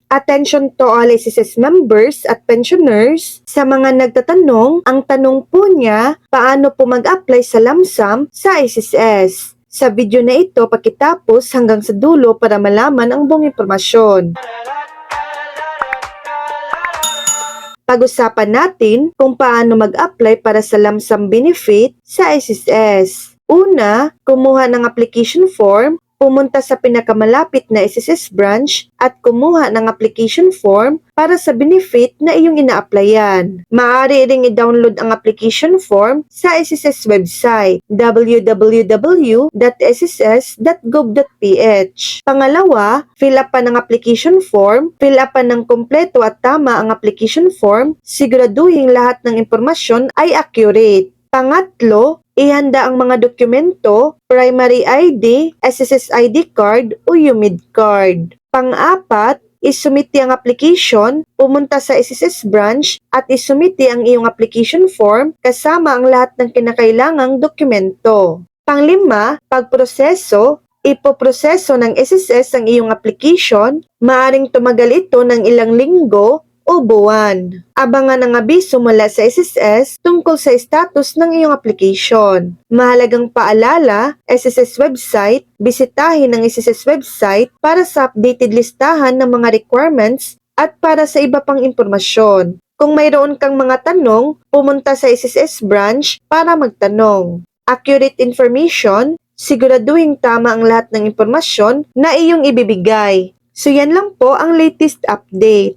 Attention to all SSS members at pensioners. Sa mga nagtatanong, ang tanong po niya, paano po mag-apply sa lump sum sa SSS? Sa video na ito, pakitapos hanggang sa dulo para malaman ang buong impormasyon. Pag-usapan natin kung paano mag-apply para sa lump sum benefit sa SSS. Una, kumuha ng application form, pumunta sa pinakamalapit na SSS branch at kumuha ng application form para sa benefit na iyong ina-applyan. Maaari ring i-download ang application form sa SSS website www.sss.gov.ph. Pangalawa, fill up pa ng application form, fill up pa ng kumpleto at tama ang application form, siguraduhin lahat ng impormasyon ay accurate. Pangatlo, ihanda ang mga dokumento, primary ID, SSS ID card o UMID card. Pang-apat, isumiti ang application, pumunta sa SSS branch at isumiti ang iyong application form kasama ang lahat ng kinakailangang dokumento. Panglima, pagproseso, ipoproseso ng SSS ang iyong application, maaring tumagal ito ng ilang linggo o buwan. Abangan ang abiso mula sa SSS tungkol sa status ng iyong application. Mahalagang paalala, SSS website, bisitahin ang SSS website para sa updated listahan ng mga requirements at para sa iba pang impormasyon. Kung mayroon kang mga tanong, pumunta sa SSS branch para magtanong. Accurate information, siguraduhin tama ang lahat ng impormasyon na iyong ibibigay. So yan lang po ang latest update.